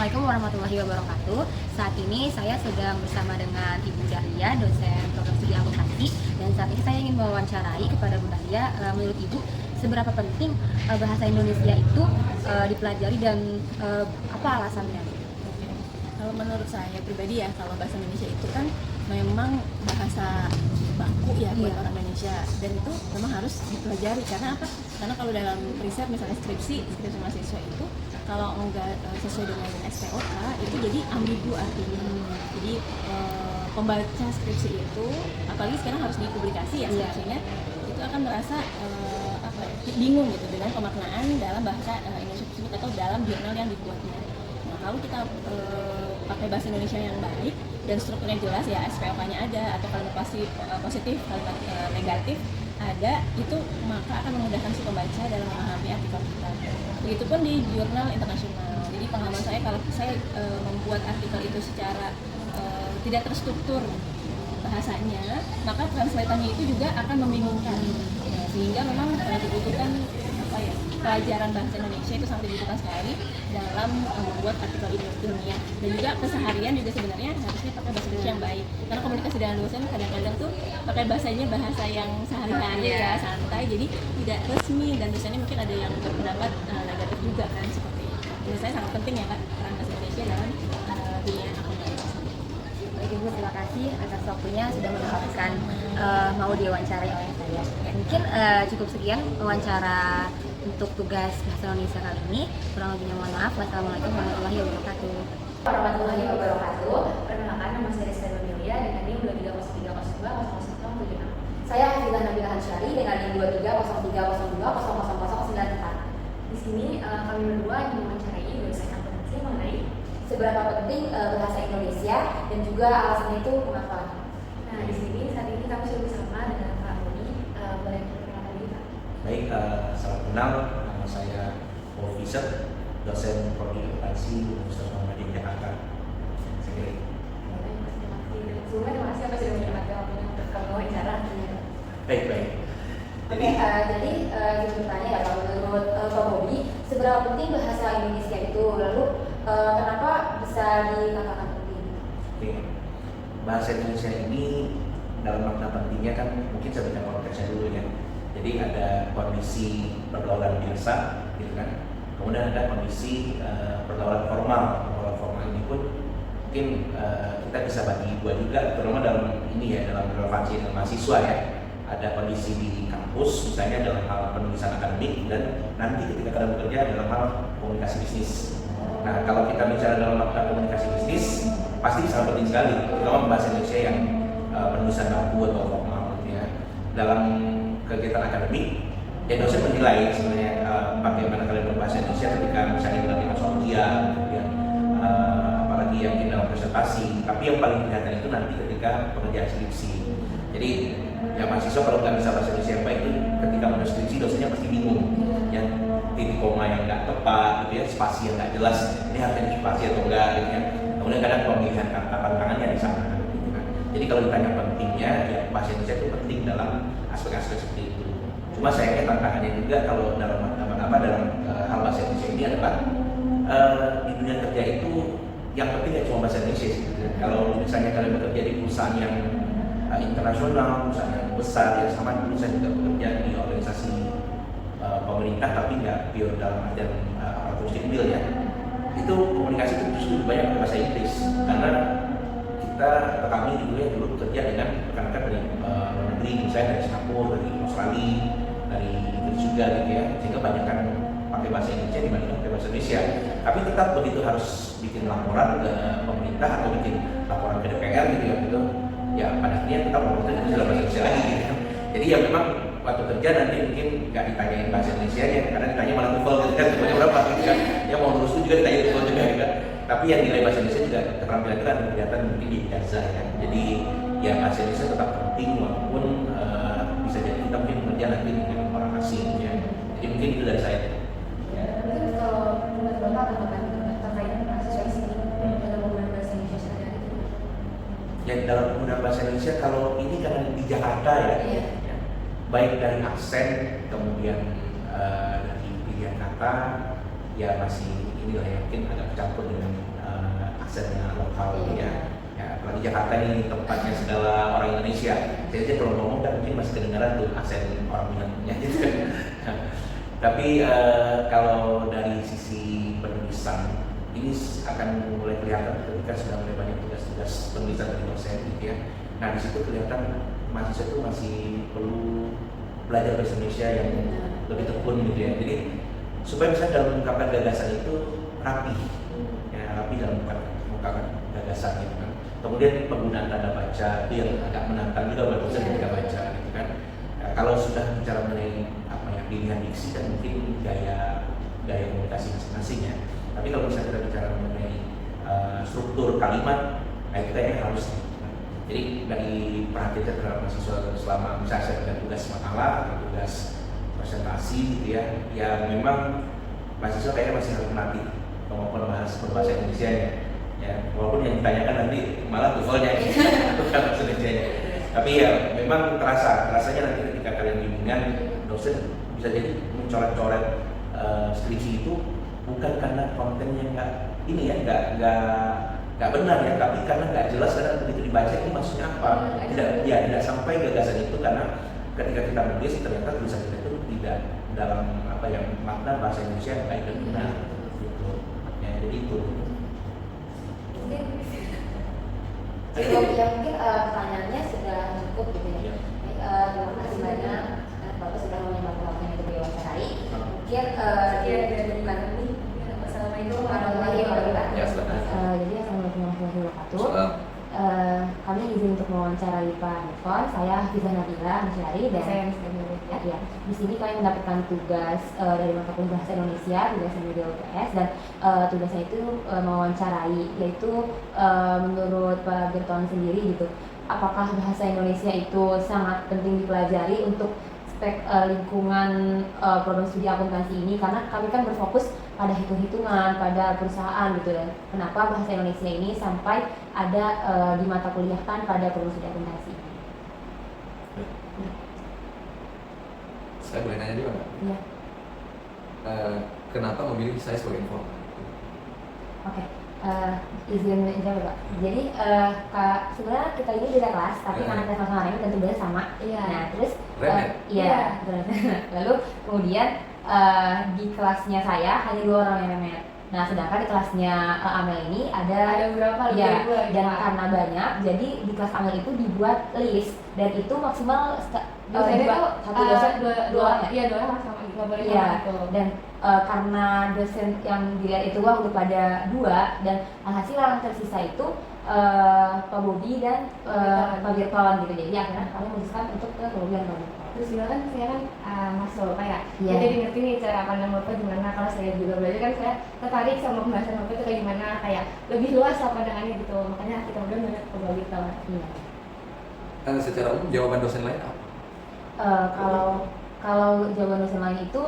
Assalamualaikum warahmatullahi wabarakatuh. Saat ini saya sedang bersama dengan Ibu Dahlia, dosen program studi akuntansi, dan saat ini saya ingin mewawancarai kepada Bu Dahlia, menurut Ibu seberapa penting bahasa Indonesia itu dipelajari dan apa alasannya? Kalau menurut saya pribadi ya, kalau bahasa Indonesia itu kan memang bahasa baku ya buat orang Indonesia, dan itu memang harus dipelajari. Karena apa? Karena kalau dalam riset misalnya skripsi mahasiswa itu kalau enggak sesuai dengan SPOK itu jadi ambigu artinya. Jadi pembaca skripsi itu, apalagi sekarang harus dipublikasi ya skripsinya, itu akan merasa bingung gitu dengan pemaknaan dalam bahasa Indonesia tersebut atau dalam jurnal yang dibuatnya. Nah, kalau kita pakai bahasa Indonesia yang baik dan strukturnya jelas ya, SPOK-nya ada atau kalimat positif, kalimat negatif ada, itu maka akan memudahkan si pembaca dalam memahami artikel kita. Begitupun di jurnal internasional. Jadi pengalaman saya kalau saya membuat artikel itu secara tidak terstruktur bahasanya, maka translatannya itu juga akan membingungkan. Sehingga memang dibutuhkan pelajaran bahasa Indonesia itu sangat dibutuhkan sekali dalam membuat artikel ilmiah, dan juga keseharian juga sebenarnya harusnya pakai bahasa Indonesia yang baik, karena komunikasi dengan dosen kadang-kadang tuh pakai bahasanya bahasa yang sehari-hari ya, santai, jadi tidak resmi, dan dosennya mungkin ada yang berpendapat negatif juga kan, seperti itu. Menurut saya sangat penting ya Kak, peran bahasa Indonesia dalam dunia akuntansi. Baik Ibu, terima kasih atas waktunya sudah menyempatkan mau diwawancarai oleh saya. Mungkin cukup sekian wawancara untuk tugas bahasa Indonesia kali ini. Kurang lebihnya mohon maaf. Wassalamualaikum warahmatullahi wabarakatuh. Warahmatullahi wabarakatuh. Perkenalkan, nama saya Rizka Domilia dengan NIM 230302001076. Saya Hafidah Nabila Hansyari dengan NIM 230302000094. Di sini kami berdua ingin mewawancarai dosen akuntansi mengenai seberapa penting bahasa Indonesia dan juga alasannya itu mengapa. Nah, di sini saat ini kami sudah bersama dengan Pak Budi. Boleh perkenalkan diri Pak? Baik, salam kenal, nama saya Paul Fischer, dosen prodi akuntansi Universitas Muhammadiyah Jakarta. Terima kasih. Sebelumnya terima kasih atas sudah menyempatkan waktunya untuk kami wawancara. Baik. Jadi kita bertanya ya Pak, menurut Pak Budi, seberapa penting bahasa Indonesia itu, lalu kenapa bisa dikatakan penting? Oke. Bahasa Indonesia ini dalam makna pentingnya kan mungkin saya baca konteksnya dulu ya. Jadi ada kondisi pergaulan biasa, gitu kan. Kemudian ada kondisi pergaulan formal. Pergaulan formal ini pun mungkin kita bisa bagi dua juga, terutama dalam ini ya, dalam relevansi dengan mahasiswa ya. Ada kondisi di kampus, misalnya dalam hal penulisan akademik, dan nanti ketika kalian bekerja dalam hal komunikasi bisnis. Nah, kalau kita bicara dalam makna komunikasi bisnis, pasti sangat penting sekali, terutama bahasa Indonesia yang penulisan baku atau formal, gitu ya. Dalam kegiatan akademik, ya dosen menilai sebenarnya bagaimana kalian berbahasa Indonesia ketika misalnya dilatih masuk ujian, kemudian apalagi yang di dalam presentasi. Tapi yang paling kelihatan itu nanti ketika pekerjaan skripsi. Jadi ya mahasiswa kalau nggak bisa bahasa Indonesia yang baik itu ketika menulis skripsi dosennya pasti bingung, ya titik koma yang nggak tepat, gitu ya, spasi yang nggak jelas, ini harusnya spasi atau enggak, gitu ya. Kemudian kadang pemilihan kata tangannya di sana, gitu kan. Jadi kalau ditanya pentingnya, ya bahasa Indonesia itu penting dalam aspek-aspek seperti itu. Cuma sayangnya tantangannya juga kalau dalam hal bahasa Indonesia ini adalah di dunia kerja itu yang penting ya cuma bahasa Indonesia. Gitu. Kalau misalnya kalian bekerja di perusahaan yang internasional, perusahaan yang besar, ya sama dulu saya juga bekerja di organisasi pemerintah tapi nggak pure dalam artian aparatur sipil ya. Itu komunikasi itu justru lebih banyak pakai bahasa Inggris, karena kita atau kami dulu bekerja dengan rekan-rekan dari luar negeri, misalnya dari Singapura, dari Australia, dari Inggris juga gitu ya, sehingga banyak kan pakai bahasa Indonesia dibandingkan pakai bahasa Indonesia. Tapi tetap begitu harus bikin laporan ke pemerintah atau bikin laporan ke DPR gitu ya, gitu. Ya pada akhirnya tetap laporan itu dalam bahasa Indonesia lagi gitu kan. Jadi ya memang waktu kerja nanti mungkin nggak ditanyain bahasa Indonesia ya, karena ditanya malah TOEFL gitu kan, semuanya berapa gitu kan. Ya mau lulus juga ditanya TOEFL juga gitu kan. Tapi yang nilai bahasa Indonesia juga keterampilan itu kan kelihatan mungkin di ijazah ya. Jadi ya bahasa Indonesia tetap penting walaupun bisa jadi kita mungkin kerja nanti dengan orang asing ya. Jadi mungkin itu dari saya. Mungkin kalau menurut Bapak terkait mahasiswa di sini dalam penggunaan bahasa Indonesia sehari-hari itu? Ya dalam penggunaan bahasa Indonesia kalau ini karena di Jakarta ya, ya baik dari aksen kemudian dari pilihan kata ya masih inilah ya, mungkin agak campur dengan aksennya lokal ya. Ya, apalagi Jakarta ini tempatnya segala orang Indonesia. Jadi dia kalau ngomong kan mungkin masih kedengaran tuh aksen orang Minangnya gitu kan. Tapi kalau dari sisi penulisan ini akan mulai kelihatan ketika sudah mulai banyak tugas-tugas penulisan dari dosen gitu ya. Nah di situ kelihatan mahasiswa itu masih perlu belajar bahasa Indonesia yang lebih tekun gitu ya. Jadi supaya bisa dalam mengungkapkan gagasan itu rapi, ya rapi dalam mengungkapkan gagasan gitu kan. Kemudian penggunaan tanda baca itu yang agak menantang juga buat dosen ketika baca gitu kan. Nah, kalau sudah bicara mengenai apa ya pilihan diksi kan mungkin gaya komunikasi masing-masing ya. Tapi kalau misalnya kita bicara mengenai struktur kalimat, nah itu kayaknya harus. Jadi dari perhatian saya terhadap mahasiswa selama misalnya saya ada tugas makalah atau tugas presentasi gitu ya, ya memang mahasiswa kayaknya masih harus melatih kemampuan berbahasa Indonesia ya. Walaupun yang ditanyakan nanti malah TOEFL-nya bukan bahasa Indonesia. Tapi ya memang rasanya nanti ketika kalian bimbingan dosen bisa jadi mencoret-coret skripsi itu bukan karena kontennya nggak benar ya, tapi karena nggak jelas karena begitu dibaca ini maksudnya apa. Tidak sampai gagasan itu karena ketika kita menulis ternyata tulisan kita itu tidak dalam apa yang makna bahasa Indonesia yang baik dan benar gitu. Ya, jadi itu. Ya mungkin pertanyaannya sudah cukup gitu ya. Terima kasih banyak Bapak sudah menyempatkan waktunya untuk diwawancarai. Mungkin Assalamualaikum warahmatullahi wabarakatuh. Ya, silakan. Jadi Assalamualaikum warahmatullahi wabarakatuh. Kami izin untuk mewawancarai Pak Nufon. Saya Hafizah Nabila Ansyari dan saya ya. Di sini kami mendapatkan tugas dari mata kuliah bahasa Indonesia, tugasnya di UPS dan tugasnya itu mewawancarai, yaitu menurut Pak Gerton sendiri gitu. Apakah bahasa Indonesia itu sangat penting dipelajari untuk lingkungan program studi akuntansi ini, karena kami kan berfokus pada hitung-hitungan, pada perusahaan gitu ya. Kenapa bahasa Indonesia ini sampai ada di mata kuliah kan pada program studi akuntansi? Saya boleh nanya juga nggak? Iya. Kenapa memilih saya sebagai informan? Oke. Izin jawab Pak. Jadi sebenarnya kita ini beda kelas, tapi karena kita sama-sama remit dan tugasnya sama. Iya. Nah terus Remit? iya. Lalu kemudian di kelasnya saya hanya 2 orang yang remit. Nah sedangkan di kelasnya Amel ini ada berapa? ya, Lebih dari dan dua. karena banyak, jadi di kelas Amel itu dibuat list dan itu maksimal Dosennya tuh satu dosen dua orang ya? Iya, 2 orang sama, nggak boleh Iya, sama itu. dan karena dosen yang dilihat itu udah pada 2 dan alhasil yang tersisa itu Pak Bobi dan Pak Girpawan gitu. Jadi akhirnya kami memutuskan untuk ke Bobi dan Pak Girpawan. Terus juga kan saya kan masuk Bapak ya, Iya. jadi ngerti nih cara pandang Bapak gimana. Kalau saya juga belajar kan saya tertarik sama pembahasan Bapak itu kayak gimana, kayak lebih luas lah pandangannya gitu. Makanya kita udah banyak kembali tahu. Iya. Secara umum jawaban dosen lain apa? Kalau jawaban dosen lain itu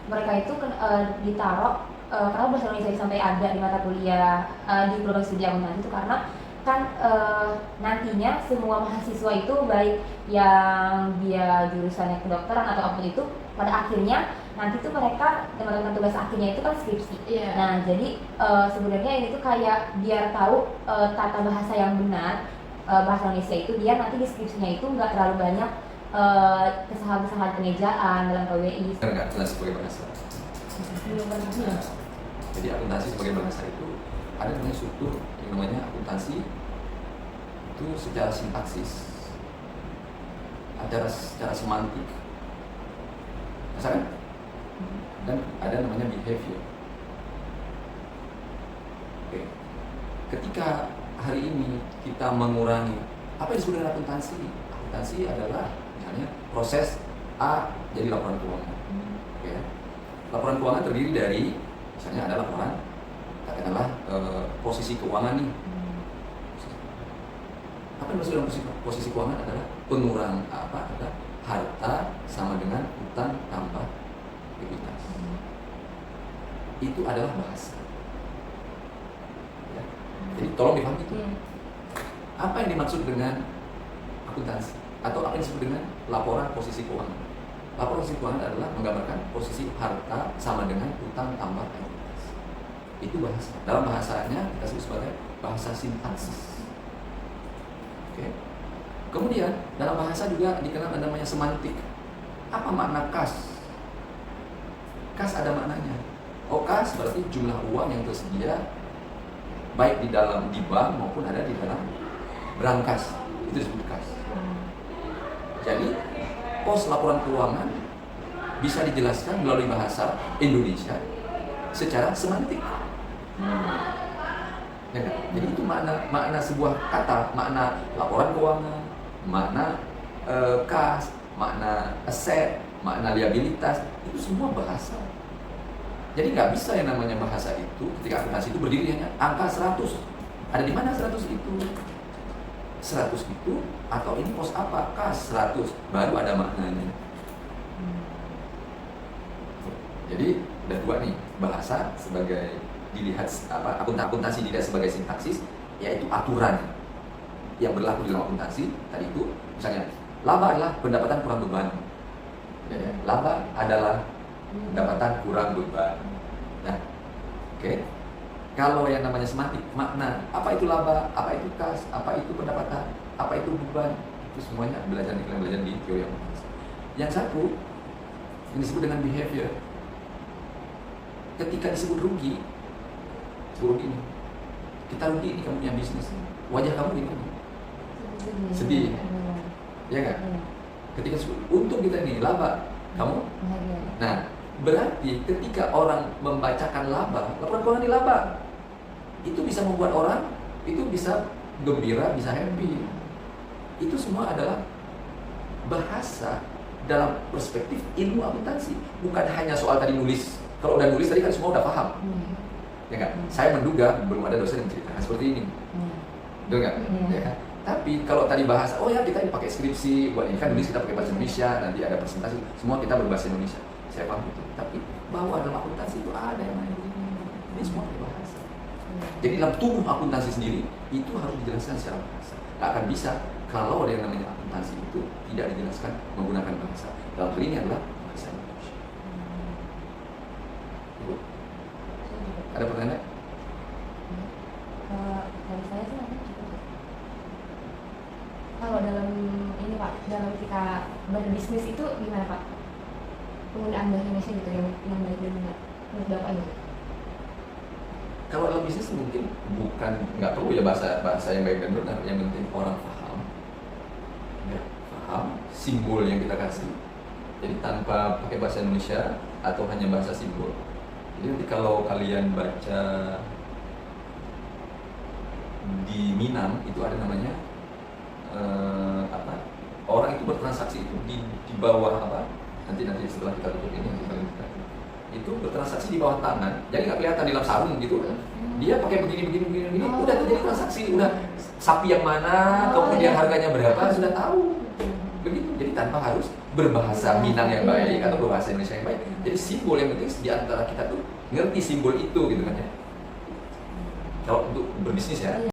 mereka itu ditaruh kalau bahasa Indonesia sampai ada di mata kuliah di program studi akuntansi itu karena kan nantinya semua mahasiswa itu baik yang dia jurusannya kedokteran atau apapun itu pada akhirnya nanti tuh mereka mendapatkan tugas akhirnya itu kan skripsi. Iya. Nah jadi sebenarnya ini tuh kayak biar tahu tata bahasa yang benar bahasa Indonesia itu, biar nanti di skripsinya itu nggak terlalu banyak kesalahan-kesalahan pengejaan dalam KWI. Benar nggak jelas sebagai bahasa? Nah, jadi akuntansi sebagai bahasa itu ada namanya struktur yang namanya akuntansi itu secara sintaksis, ada secara semantik, kan? Dan ada namanya behavior. Oke. Ketika hari ini kita mengurangi apa yang disebut dengan akuntansi? Akuntansi adalah misalnya proses A jadi laporan keuangan. Oke. Laporan keuangan terdiri dari misalnya ada laporan katakanlah posisi keuangan nih. Apa yang maksud dengan posisi keuangan adalah pengurangan adalah harta sama dengan utang tambah likuiditas. Itu adalah bahasa. Ya. Jadi tolong dipahami itu. Apa yang dimaksud dengan akuntansi atau apa yang disebut dengan laporan posisi keuangan? Laporan posisi keuangan adalah menggambarkan posisi harta sama dengan utang tambah likuiditas. Itu bahasa. Dalam bahasanya kita sebut sebagai bahasa sintaksis. Oke. Kemudian dalam bahasa juga dikenal ada namanya semantik. Apa makna kas? Kas ada maknanya. Oh, kas berarti jumlah uang yang tersedia baik di dalam di bank maupun ada di dalam brankas. Itu disebut kas. Jadi pos laporan keuangan bisa dijelaskan melalui bahasa Indonesia secara semantik. Ya kan? Jadi itu makna sebuah kata, makna laporan keuangan, makna kas, makna aset, makna liabilitas, itu semua bahasa. Jadi nggak bisa yang namanya bahasa itu ketika akuntansi itu berdiri hanya angka 100. Ada di mana 100 itu? 100 itu atau ini pos apa? Kas 100, baru ada maknanya. Jadi ada dua nih, bahasa sebagai dilihat apa akuntansi dilihat sebagai sintaksis, yaitu aturan yang berlaku di dalam akuntansi. Tadi itu misalnya laba adalah pendapatan kurang beban, ya, laba adalah pendapatan kurang beban. Nah, oke. Kalau yang namanya semantik, makna apa itu laba, apa itu kas, apa itu pendapatan, apa itu beban, itu semuanya belajar di teori akuntansi. Yang satu yang disebut dengan behavior. Ketika disebut rugi ini, kita rugi ini, kamu punya bisnis, wajah kamu gimana? Sedih, ya nggak? Ketika untung kita ini laba, kamu? Nah, berarti ketika orang membacakan laba, laporan keuangan di laba, itu bisa membuat orang itu bisa gembira, bisa happy. Itu semua adalah bahasa dalam perspektif ilmu akuntansi, bukan hanya soal tadi nulis. Kalau udah nulis tadi kan semua udah paham, ya nggak? Saya menduga belum ada dosen yang menceritakan seperti ini, betul nggak? Ya kan? Tapi kalau tadi bahasa, oh ya kita dipakai skripsi, buat ini kan nulis kita pakai bahasa Indonesia, nanti ada presentasi, semua kita berbahasa Indonesia. Saya paham itu. Tapi bahwa dalam akuntansi itu ada yang lain. Ini semua pakai bahasa. Jadi dalam tubuh akuntansi sendiri itu harus dijelaskan secara bahasa. Nggak akan bisa kalau ada yang namanya akuntansi itu tidak dijelaskan menggunakan bahasa. Dalam hal ini adalah bahasa Indonesia. Ada pertanyaan? Dari saya sih mungkin cukup. Kalau dalam ini Pak, dalam kita berbisnis itu gimana Pak? Penggunaan bahasa Indonesia gitu yang baik dan benar menurut Bapak gitu. Kalau dalam bisnis mungkin bukan nggak perlu ya bahasa yang baik dan benar, yang penting orang paham, ya, paham simbol yang kita kasih. Jadi tanpa pakai bahasa Indonesia atau hanya bahasa simbol. Jadi nanti kalau kalian baca di Minang itu ada namanya orang itu bertransaksi itu di bawah apa? Nanti setelah kita tutup ini itu bertransaksi di bawah tangan, jadi nggak kelihatan di dalam sarung gitu. Dia pakai begini, udah terjadi transaksi, udah sapi yang mana, kemudian harganya berapa, sudah tahu. Begitu, jadi tanpa harus berbahasa Minang yang baik atau berbahasa Indonesia yang baik. Jadi simbol yang penting di antara kita tuh ngerti simbol itu gitu kan ya. Kalau untuk berbisnis ya.